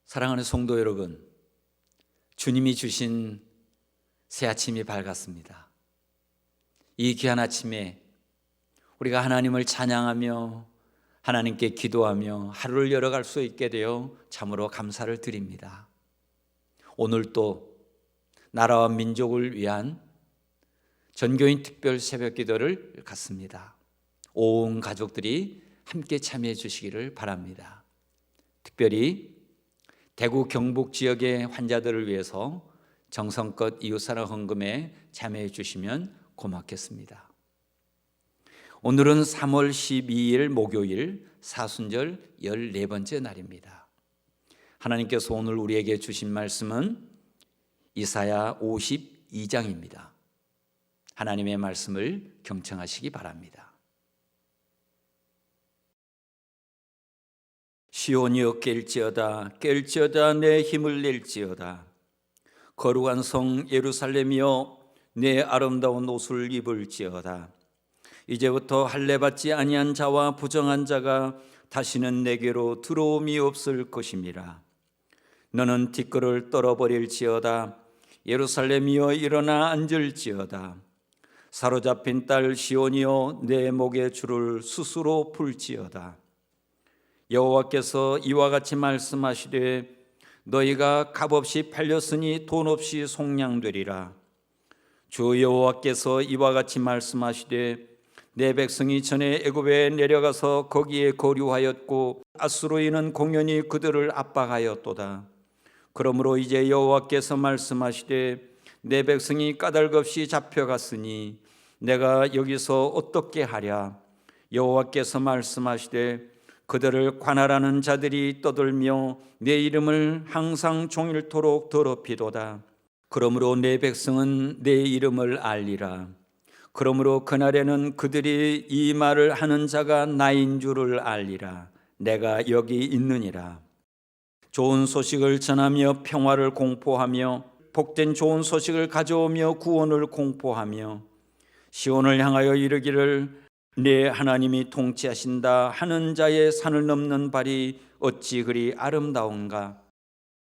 사랑하는 성도 여러분, 주님이 주신 새 아침이 밝았습니다. 이 귀한 아침에 우리가 하나님을 찬양하며 하나님께 기도하며 하루를 열어갈 수 있게 되어 참으로 감사를 드립니다. 오늘 또 나라와 민족을 위한 전교인 특별 새벽 기도를 갖습니다. 온 가족들이 함께 참여해 주시기를 바랍니다. 특별히 대구 경북 지역의 환자들을 위해서 정성껏 이웃사랑 헌금에 참여해 주시면 고맙겠습니다. 오늘은 3월 12일 목요일 사순절 14번째 날입니다. 하나님께서 오늘 우리에게 주신 말씀은 이사야 52장입니다. 하나님의 말씀을 경청하시기 바랍니다. 시온이여 깰지어다 내 힘을 낼지어다. 거룩한 성 예루살렘이여 내 아름다운 옷을 입을지어다. 이제부터 할례받지 아니한 자와 부정한 자가 다시는 내게로 들어옴이 없을 것임이라. 너는 티끌을 떨어버릴지어다. 예루살렘이여 일어나 앉을지어다. 사로잡힌 딸 시온이여 내 목에 줄을 스스로 풀지어다. 여호와께서 이와 같이 말씀하시되 너희가 값없이 팔렸으니 돈 없이 속량되리라. 주 여호와께서 이와 같이 말씀하시되 내 백성이 전에 애굽에 내려가서 거기에 거류하였고 아수르인은 공연히 그들을 압박하였도다. 그러므로 이제 여호와께서 말씀하시되 내 백성이 까닭없이 잡혀갔으니 내가 여기서 어떻게 하랴. 여호와께서 말씀하시되 그들을 관할하는 자들이 떠들며 내 이름을 항상 종일토록 더럽히도다. 그러므로 내 백성은 내 이름을 알리라. 그러므로 그날에는 그들이 이 말을 하는 자가 나인 줄을 알리라. 내가 여기 있느니라. 좋은 소식을 전하며 평화를 공포하며 복된 좋은 소식을 가져오며 구원을 공포하며 시온을 향하여 이르기를 내 하나님이 통치하신다 하는 자의 산을 넘는 발이 어찌 그리 아름다운가.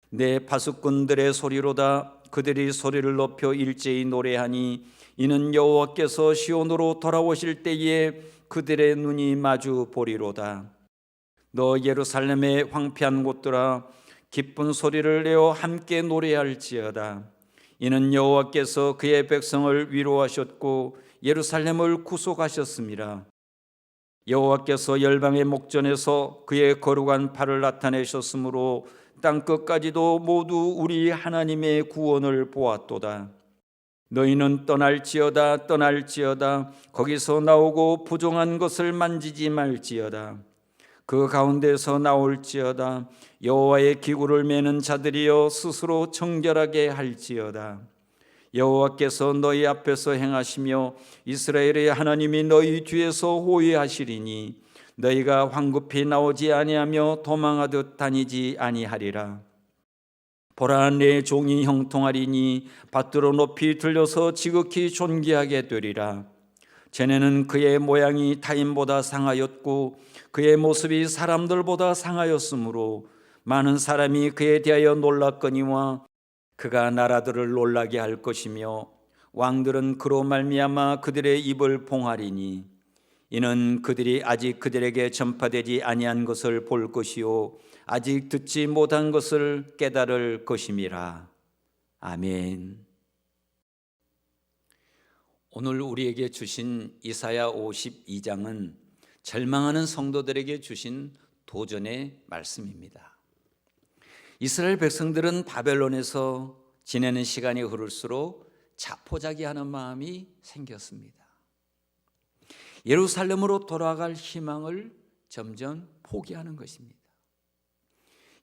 내 파수꾼들의 소리로다. 그들이 소리를 높여 일제히 노래하니 이는 여호와께서 시온으로 돌아오실 때에 그들의 눈이 마주 보리로다. 너 예루살렘의 황폐한 곳들아 기쁜 소리를 내어 함께 노래할지어다. 이는 여호와께서 그의 백성을 위로하셨고 예루살렘을 구속하셨습니다. 여호와께서 열방의 목전에서 그의 거룩한 팔을 나타내셨으므로 땅끝까지도 모두 우리 하나님의 구원을 보았도다. 너희는 떠날지어다 거기서 나오고 부정한 것을 만지지 말지어다. 그 가운데서 나올지어다. 여호와의 기구를 매는 자들이여 스스로 정결하게 할지어다. 여호와께서 너희 앞에서 행하시며 이스라엘의 하나님이 너희 뒤에서 호위하시리니 너희가 황급히 나오지 아니하며 도망하듯 다니지 아니하리라. 보라 내 종이 형통하리니 밭으로 높이 들려서 지극히 존귀하게 되리라. 전에는 그의 모양이 타인보다 상하였고 그의 모습이 사람들보다 상하였으므로 많은 사람이 그에 대하여 놀랐거니와 그가 나라들을 놀라게 할 것이며 왕들은 그로 말미암아 그들의 입을 봉하리니 이는 그들이 아직 그들에게 전파되지 아니한 것을 볼 것이요 아직 듣지 못한 것을 깨달을 것임이라. 아멘. 오늘 우리에게 주신 이사야 52장은 절망하는 성도들에게 주신 도전의 말씀입니다. 이스라엘 백성들은 바벨론에서 지내는 시간이 흐를수록 자포자기하는 마음이 생겼습니다. 예루살렘으로 돌아갈 희망을 점점 포기하는 것입니다.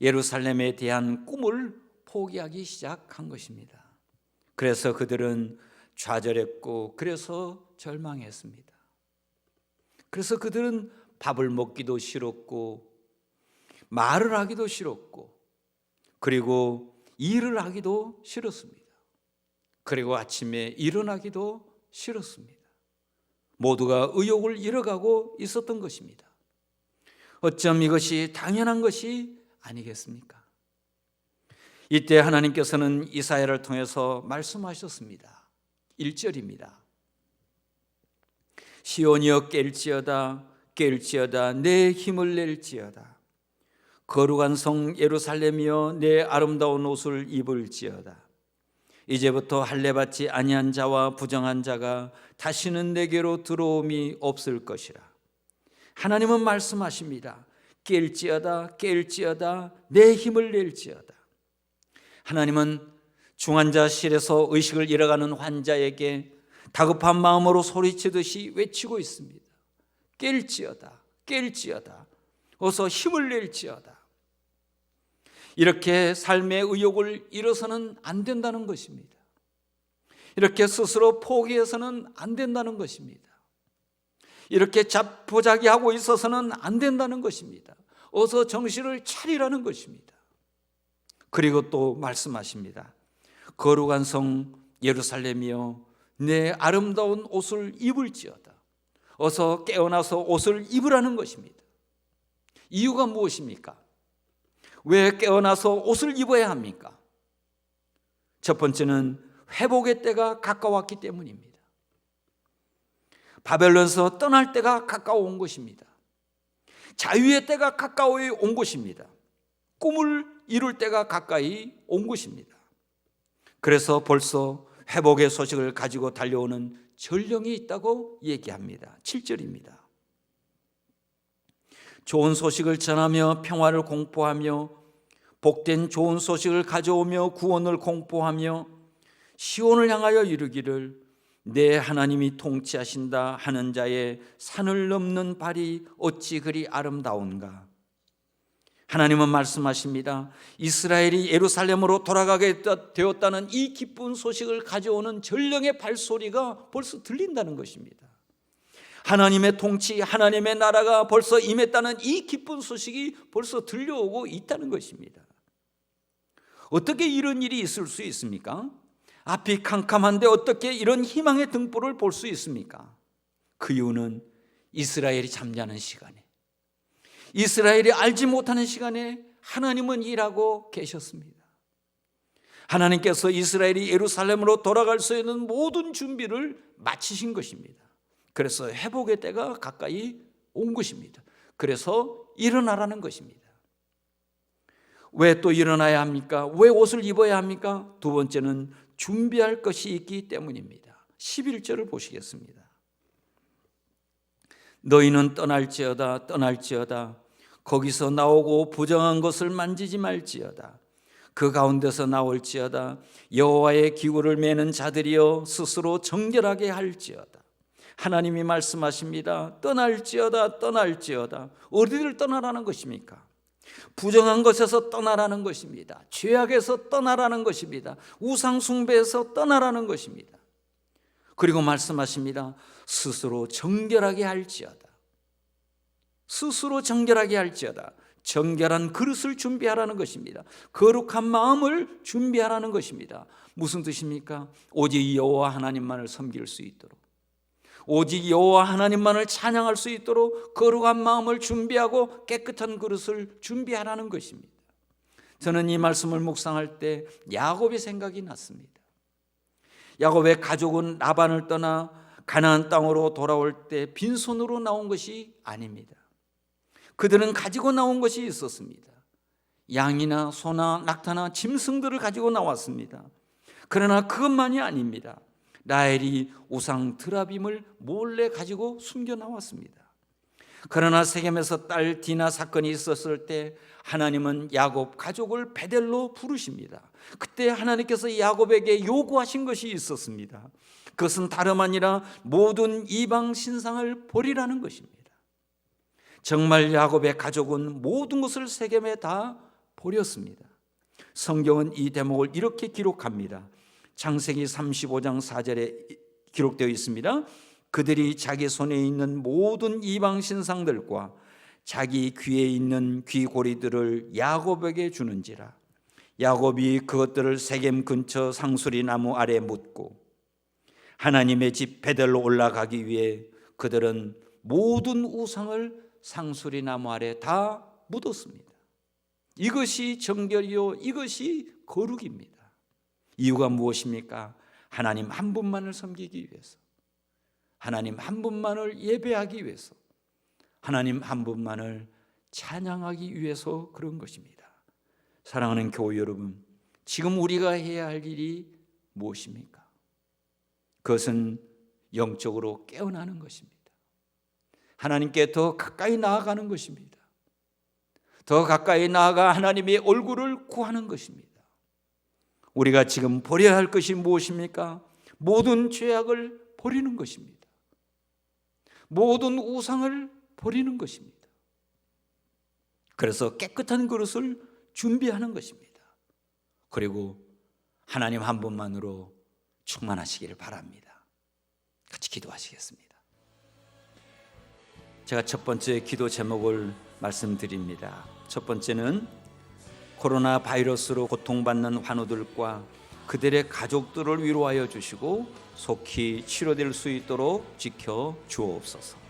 예루살렘에 대한 꿈을 포기하기 시작한 것입니다. 그래서 그들은 좌절했고 그래서 절망했습니다. 그래서 그들은 밥을 먹기도 싫었고 말을 하기도 싫었고 그리고 일을 하기도 싫었습니다. 그리고 아침에 일어나기도 싫었습니다. 모두가 의욕을 잃어가고 있었던 것입니다. 어쩜 이것이 당연한 것이 아니겠습니까? 이때 하나님께서는 이사야를 통해서 말씀하셨습니다. 1절입니다. 시온이여 깰지어다 내 힘을 낼지어다. 거룩한 성 예루살렘이여 내 아름다운 옷을 입을지어다. 이제부터 할례받지 아니한 자와 부정한 자가 다시는 내게로 들어옴이 없을 것이라. 하나님은 말씀하십니다. 깰지어다 내 힘을 낼지어다. 하나님은 중환자실에서 의식을 잃어가는 환자에게 다급한 마음으로 소리치듯이 외치고 있습니다. 깰지어다 어서 힘을 낼지어다. 이렇게 삶의 의욕을 잃어서는 안 된다는 것입니다. 이렇게 스스로 포기해서는 안 된다는 것입니다. 이렇게 자포자기하고 있어서는 안 된다는 것입니다. 어서 정신을 차리라는 것입니다. 그리고 또 말씀하십니다. 거룩한 성 예루살렘이여 내 아름다운 옷을 입을지어다. 어서 깨어나서 옷을 입으라는 것입니다. 이유가 무엇입니까? 왜 깨어나서 옷을 입어야 합니까? 첫 번째는 회복의 때가 가까웠기 때문입니다. 바벨론에서 떠날 때가 가까워온 것입니다. 자유의 때가 가까이 온 것입니다. 꿈을 이룰 때가 가까이 온 것입니다. 그래서 벌써 회복의 소식을 가지고 달려오는 전령이 있다고 얘기합니다. 7절입니다. 좋은 소식을 전하며 평화를 공포하며 복된 좋은 소식을 가져오며 구원을 공포하며 시온을 향하여 이르기를 내 하나님이 통치하신다 하는 자의 산을 넘는 발이 어찌 그리 아름다운가. 하나님은 말씀하십니다. 이스라엘이 예루살렘으로 돌아가게 되었다는 이 기쁜 소식을 가져오는 전령의 발소리가 벌써 들린다는 것입니다. 하나님의 통치, 하나님의 나라가 벌써 임했다는 이 기쁜 소식이 벌써 들려오고 있다는 것입니다. 어떻게 이런 일이 있을 수 있습니까? 앞이 캄캄한데 어떻게 이런 희망의 등불을 볼 수 있습니까? 그 이유는 이스라엘이 잠자는 시간에, 이스라엘이 알지 못하는 시간에 하나님은 일하고 계셨습니다. 하나님께서 이스라엘이 예루살렘으로 돌아갈 수 있는 모든 준비를 마치신 것입니다. 그래서 회복의 때가 가까이 온 것입니다. 그래서 일어나라는 것입니다. 왜 또 일어나야 합니까? 왜 옷을 입어야 합니까? 두 번째는 준비할 것이 있기 때문입니다. 11절을 보시겠습니다. 너희는 떠날지어다 거기서 나오고 부정한 것을 만지지 말지어다. 그 가운데서 나올지어다. 여호와의 기구를 매는 자들이여 스스로 정결하게 할지어다. 하나님이 말씀하십니다. 떠날지어다. 어디를 떠나라는 것입니까? 부정한 것에서 떠나라는 것입니다. 죄악에서 떠나라는 것입니다. 우상 숭배에서 떠나라는 것입니다. 그리고 말씀하십니다. 스스로 정결하게 할지어다. 정결한 그릇을 준비하라는 것입니다. 거룩한 마음을 준비하라는 것입니다. 무슨 뜻입니까? 오직 여호와 하나님만을 섬길 수 있도록, 오직 여호와 하나님만을 찬양할 수 있도록 거룩한 마음을 준비하고 깨끗한 그릇을 준비하라는 것입니다. 저는 이 말씀을 묵상할 때 야곱의 생각이 났습니다. 야곱의 가족은 라반을 떠나 가나안 땅으로 돌아올 때 빈손으로 나온 것이 아닙니다. 그들은 가지고 나온 것이 있었습니다. 양이나 소나 낙타나 짐승들을 가지고 나왔습니다. 그러나 그것만이 아닙니다. 라헬이 우상 드라빔을 몰래 가지고 숨겨 나왔습니다. 그러나 세겜에서 딸 디나 사건이 있었을 때 하나님은 야곱 가족을 베델로 부르십니다. 그때 하나님께서 야곱에게 요구하신 것이 있었습니다. 그것은 다름 아니라 모든 이방 신상을 버리라는 것입니다. 정말 야곱의 가족은 모든 것을 세겜에 다 버렸습니다. 성경은 이 대목을 이렇게 기록합니다. 창세기 35장 4절에 기록되어 있습니다. 그들이 자기 손에 있는 모든 이방 신상들과 자기 귀에 있는 귀고리들을 야곱에게 주는지라. 야곱이 그것들을 세겜 근처 상수리 나무 아래 묻고 하나님의 집 베델로 올라가기 위해 그들은 모든 우상을 상수리 나무 아래 다 묻었습니다. 이것이 정결이요, 이것이 거룩입니다. 이유가 무엇입니까? 하나님 한 분만을 섬기기 위해서, 하나님 한 분만을 예배하기 위해서, 하나님 한 분만을 찬양하기 위해서 그런 것입니다. 사랑하는 교회 여러분, 지금 우리가 해야 할 일이 무엇입니까? 그것은 영적으로 깨어나는 것입니다. 하나님께 더 가까이 나아가는 것입니다. 더 가까이 나아가 하나님의 얼굴을 구하는 것입니다. 우리가 지금 버려야 할 것이 무엇입니까? 모든 죄악을 버리는 것입니다. 모든 우상을 버리는 것입니다. 그래서 깨끗한 그릇을 준비하는 것입니다. 그리고 하나님 한 분만으로 충만하시기를 바랍니다. 같이 기도하시겠습니다. 제가 첫 번째 기도 제목을 말씀드립니다. 첫 번째는 코로나 바이러스로 고통받는 환우들과 그들의 가족들을 위로하여 주시고 속히 치료될 수 있도록 지켜 주옵소서.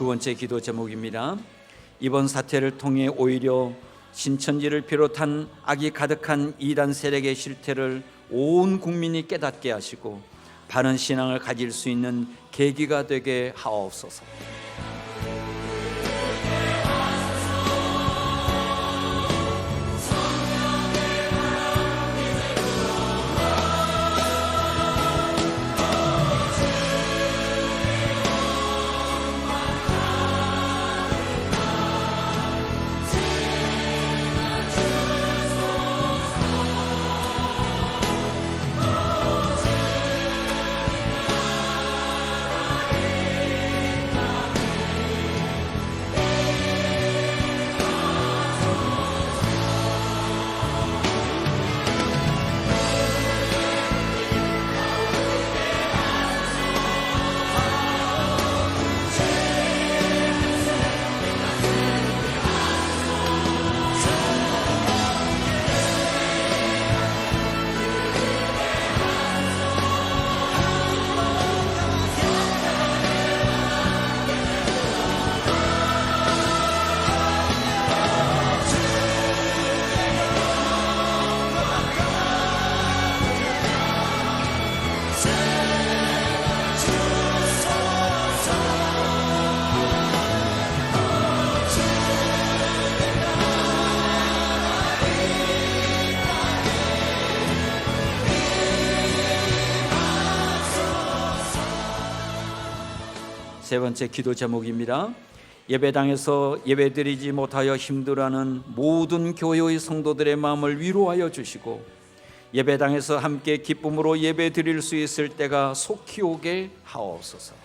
두 번째 기도 제목입니다. 이번 사태를 통해 오히려 신천지를 비롯한 악이 가득한 이단 세력의 실태를 온 국민이 깨닫게 하시고 바른 신앙을 가질 수 있는 계기가 되게 하옵소서. 세 번째 기도 제목입니다. 예배당에서 예배드리지 못하여 힘들어하는 모든 교회의 성도들의 마음을 위로하여 주시고 예배당에서 함께 기쁨으로 예배드릴 수 있을 때가 속히 오게 하옵소서.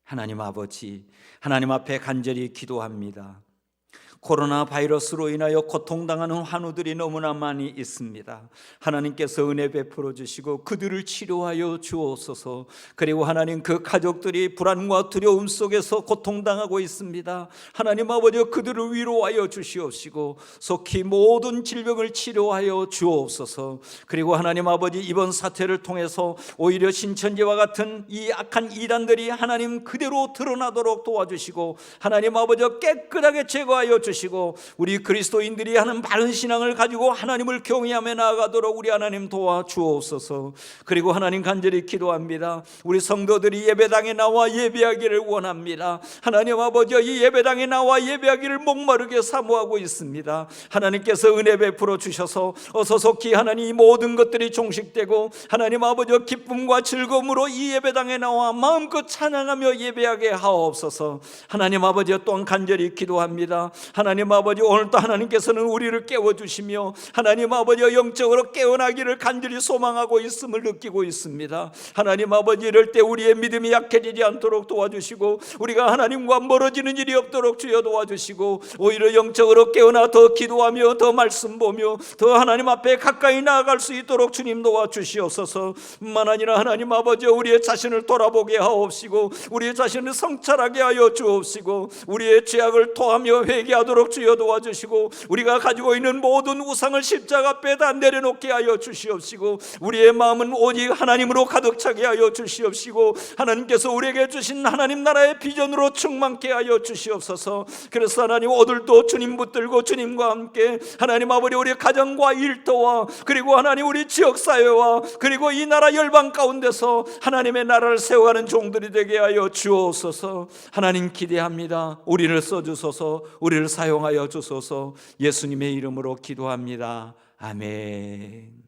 하나님 아버지, 하나님 앞에 간절히 기도합니다. 코로나 바이러스로 인하여 고통당하는 환우들이 너무나 많이 있습니다. 하나님께서 은혜 베풀어 주시고 그들을 치료하여 주옵소서. 그리고 하나님, 그 가족들이 불안과 두려움 속에서 고통당하고 있습니다. 하나님 아버지, 그들을 위로하여 주시옵시고 속히 모든 질병을 치료하여 주옵소서. 그리고 하나님 아버지, 이번 사태를 통해서 오히려 신천지와 같은 이 악한 이단들이 하나님 그대로 드러나도록 도와주시고 하나님 아버지, 깨끗하게 제거하여 주시고 우리 그리스도인들이 하는 바른 신앙을 가지고 하나님을 경외하며 나아가도록 우리 하나님 도와주옵소서. 그리고 하나님, 간절히 기도합니다. 우리 성도들이 예배당에 나와 예배하기를 원합니다. 하나님 아버지, 이 예배당에 나와 예배하기를 목마르게 사모하고 있습니다. 하나님께서 은혜 베풀어 주셔서 어서 속히 하나님 이 모든 것들이 종식되고 하나님 아버지, 기쁨과 즐거움으로 이 예배당에 나와 마음껏 찬양하며 예배하게 하옵소서. 하나님 아버지, 또한 간절히 기도합니다. 하나님 아버지, 오늘도 하나님께서는 우리를 깨워주시며 하나님 아버지, 영적으로 깨어나기를 간절히 소망하고 있음을 느끼고 있습니다. 하나님 아버지, 이럴 때 우리의 믿음이 약해지지 않도록 도와주시고 우리가 하나님과 멀어지는 일이 없도록 주여 도와주시고 오히려 영적으로 깨어나 더 기도하며 더 말씀 보며 더 하나님 앞에 가까이 나아갈 수 있도록 주님 도와주시옵소서. 뿐만 아니라 하나님 아버지, 우리의 자신을 돌아보게 하옵시고 우리의 자신을 성찰하게 하여 주옵시고 우리의 죄악을 토하며 회개하도록 주여 도와주시고 우리가 가지고 있는 모든 우상을 십자가 앞에다 내려놓게 하여 주시옵시고 우리의 마음은 오직 하나님으로 가득 차게 하여 주시옵시고 하나님께서 우리에게 주신 하나님 나라의 비전으로 충만케 하여 주시옵소서. 그래서 하나님, 오늘도 주님 붙들고 주님과 함께 하나님 아버지, 우리 가정과 일터와 그리고 하나님 우리 지역사회와 그리고 이 나라 열방 가운데서 하나님의 나라를 세워가는 종들이 되게 하여 주옵소서. 하나님 기대합니다. 우리를 써주소서. 우리를 사용하여 주소서. 예수님의 이름으로 기도합니다. 아멘.